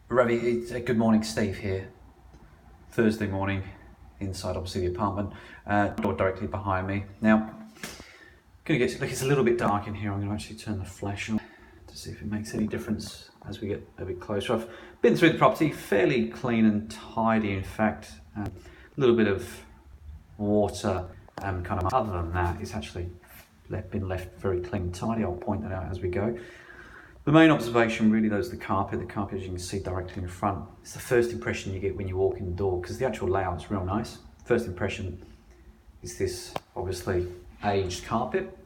Ravi, good morning, Steve here. Thursday morning, inside obviously the apartment, door directly behind me. Now, look, it's a little bit dark in here. I'm going to actually turn the flash on to see if it makes any difference as we get a bit closer. I've been through the property, fairly clean and tidy. In fact, a little bit of water, kind of. Other than that, it's actually been left very clean and tidy. I'll point that out as we go. The main observation really though is the carpet. The carpet, as you can see directly in front, it's the first impression you get when you walk in the door, because the actual layout's real nice. First impression is this obviously aged carpet,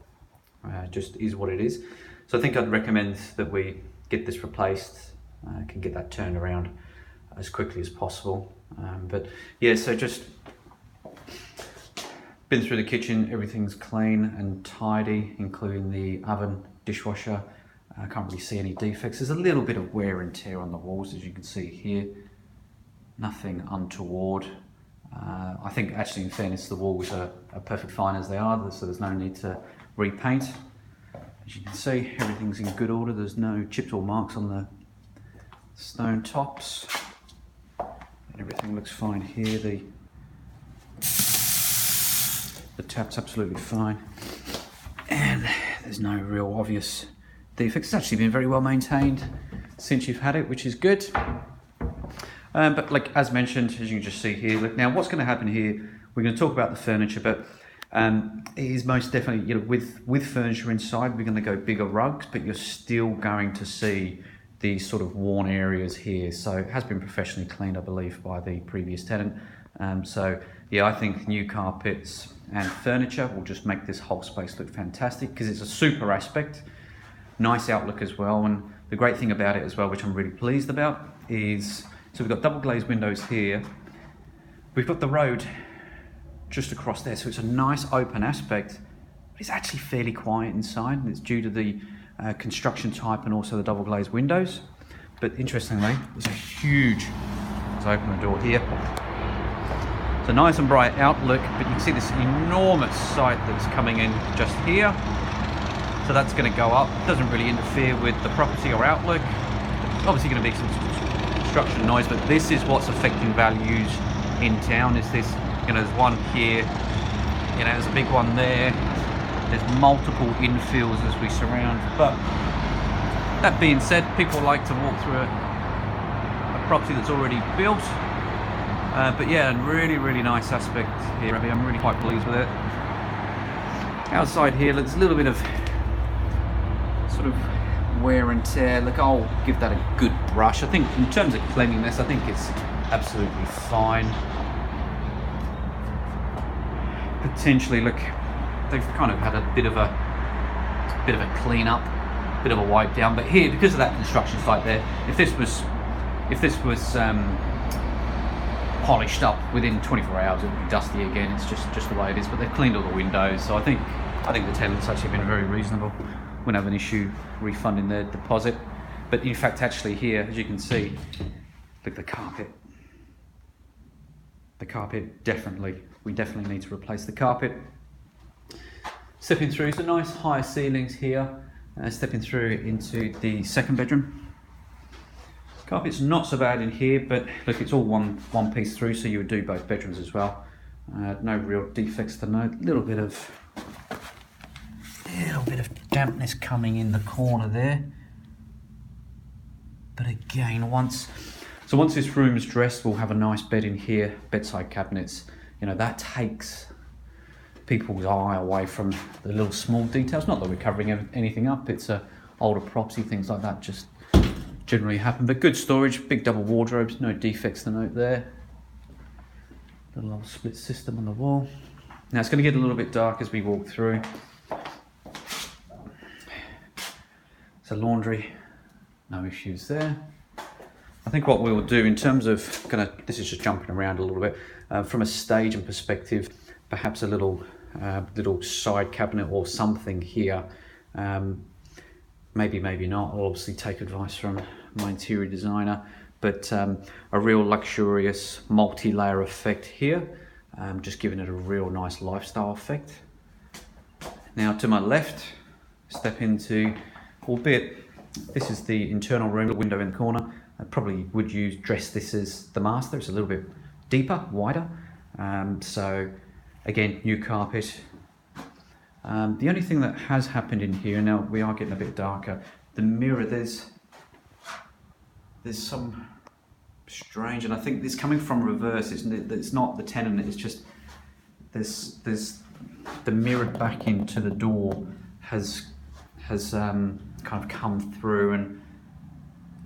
just is what it is. So I think I'd recommend that we get this replaced, can get that turned around as quickly as possible. But yeah, so just been through the kitchen, everything's clean and tidy, including the oven, dishwasher. I can't really see any defects. There's a little bit of wear and tear on the walls, as you can see here. Nothing untoward. I think actually, in fairness, the walls are perfect fine as they are, so there's no need to repaint. As you can see, everything's in good order. There's no chips or marks on the stone tops. And everything looks fine here. The tap's absolutely fine. And there's no real obvious defects. It's actually been very well maintained since you've had it, which is good. But like as mentioned, as you can just see here, look, now what's going to happen here, we're going to talk about the furniture, but it is most definitely, you know, with furniture inside, we're going to go bigger rugs, but you're still going to see these sort of worn areas here. So it has been professionally cleaned, I believe, by the previous tenant. So yeah, I think new carpets and furniture will just make this whole space look fantastic, because it's a super aspect. Nice outlook as well, and the great thing about it as well, which I'm really pleased about, is so we've got double glazed windows here. We've got the road just across there, so it's a nice open aspect, but it's actually fairly quiet inside, and it's due to the construction type and also the double glazed windows. But interestingly, there's a huge, let's open the door here. It's a nice and bright outlook, but you can see this enormous site that's coming in just here. So that's going to go up. It doesn't really interfere with the property or outlook. There's obviously going to be some construction noise, but this is what's affecting values in town. Is this, you know, there's one here, you know, there's a big one there. There's multiple infills as we surround. But that being said, people like to walk through a property that's already built. But yeah, really, really nice aspect here. I'm really quite pleased with it. Outside here, there's a little bit of sort of wear and tear. Look, I'll give that a good brush. I think in terms of cleanliness, I think it's absolutely fine. Potentially, look, they've kind of had a bit of a clean up, bit of a wipe down. But here, because of that construction site there, if this was polished up within 24 hours, it would be dusty again. It's just the way it is. But they've cleaned all the windows, so I think the tenant's actually been very reasonable. Wouldn't have an issue refunding their deposit. But in fact, actually here, as you can see, look, the carpet. The carpet, we definitely need to replace the carpet. Stepping through, so nice high ceilings here. Stepping through into the second bedroom. Carpet's not so bad in here, but look, it's all one piece through, so you would do both bedrooms as well. No real defects to note. A little bit of dampness coming in the corner there. But again, once this room's dressed, we'll have a nice bed in here, bedside cabinets. You know, that takes people's eye away from the little small details. Not that we're covering anything up, it's a older property, things like that just generally happen. But good storage, big double wardrobes, no defects to note there. Little old split system on the wall. Now it's going to get a little bit dark as we walk through. So laundry, no issues there. I think what we will do in terms of this is just jumping around a little bit, from a staging perspective, perhaps a little side cabinet or something here. Maybe not. I'll obviously take advice from my interior designer, but a real luxurious multi-layer effect here, just giving it a real nice lifestyle effect. Now to my left, step into, albeit This is the internal room, the window in the corner. I probably would dress this as the master. It's a little bit deeper, wider. So again, new carpet. The only thing that has happened in here, now we are getting a bit darker, the mirror, there's some strange, and I think it's coming from reverse. It's not the tenant, it's just there's the mirror back into the door has kind of come through and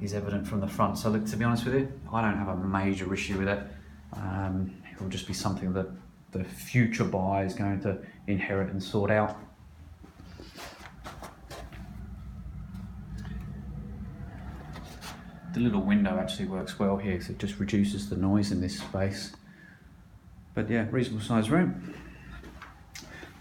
is evident from the front. So look, to be honest with you, I don't have a major issue with it. It will just be something that the future buyer is going to inherit and sort out. The little window actually works well here because it just reduces the noise in this space. But yeah, reasonable sized room.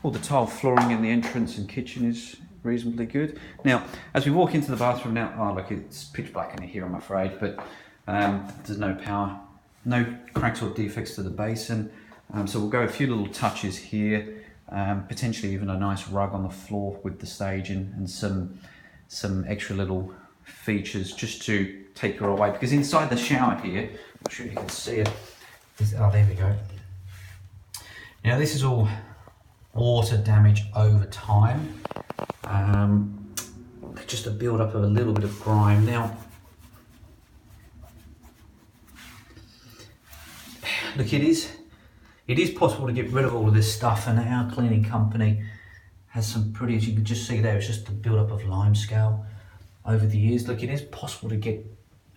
All the tile flooring in the entrance and kitchen is reasonably good. Now, as we walk into the bathroom now, oh look, it's pitch black in here, I'm afraid, but there's no power, no cracks or defects to the basin. So we'll go a few little touches here, potentially even a nice rug on the floor with the staging and some extra little features just to take her away. Because inside the shower here, I'm sure you can see it. Oh, there we go. Now this is all water damage over time. Just a build up of a little bit of grime. Now, look, it is possible to get rid of all of this stuff, and our cleaning company has some pretty, as you can just see there, it's just the build up of limescale over the years. Look, it is possible to get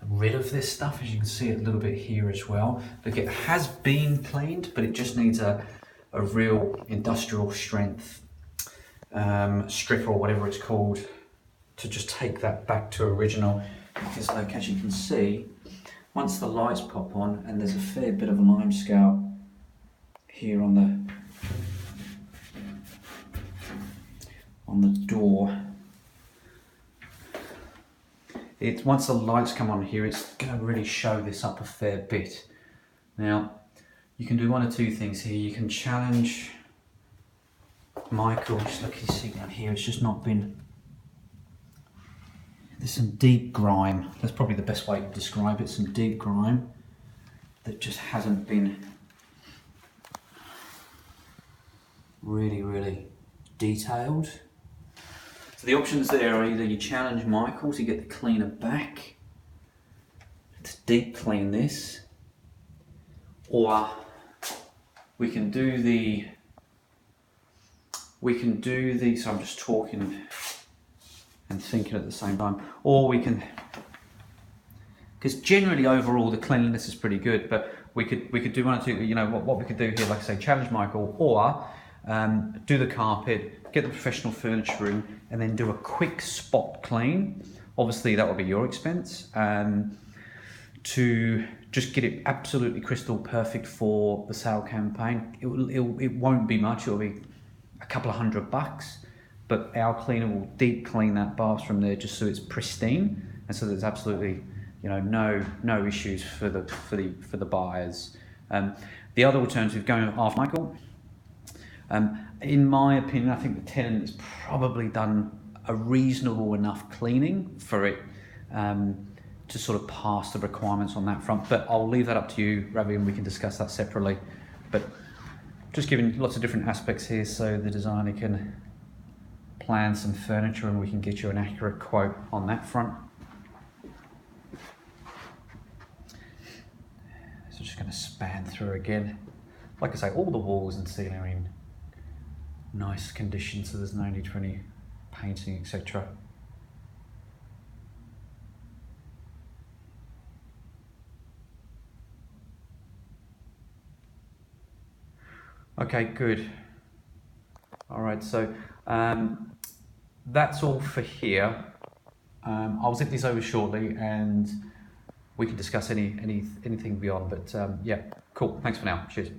rid of this stuff, as you can see it a little bit here as well. Look, it has been cleaned, but it just needs a real industrial strength stripper or whatever it's called to just take that back to original. Because like, as you can see, once the lights pop on, and there's a fair bit of limescale here on the door. Once the lights come on here, it's going to really show this up a fair bit. Now, you can do one or two things here. You can challenge Michael. Just look, you see down here, it's just not been. There's some deep grime. That's probably the best way to describe it. Some deep grime that just hasn't been really detailed. So the options there are either you challenge Michael to get the cleaner back to deep clean this, or we can do the, so I'm just talking and thinking at the same time, or we can, because generally overall the cleanliness is pretty good, but we could do one or two, you know, what we could do here, like I say, challenge Michael, or do the carpet, get the professional furniture room, and then do a quick spot clean. Obviously that will be your expense, to just get it absolutely crystal perfect for the sale campaign. It won't be much, it'll be a couple of $100, but our cleaner will deep clean that bathroom there just so it's pristine, and so there's absolutely, you know, no issues for the buyers. The other alternative, going after Michael, in my opinion, I think the tenant has probably done a reasonable enough cleaning for it to sort of pass the requirements on that front. But I'll leave that up to you, Ravi, and we can discuss that separately. But just giving lots of different aspects here so the designer can plan some furniture and we can get you an accurate quote on that front. So just going to span through again. Like I say, all the walls and ceiling are in nice condition, so there's no need for any painting, etc. Okay, good. All right, so that's all for here. I'll zip this over shortly and we can discuss anything beyond, but yeah, cool. Thanks for now. Cheers.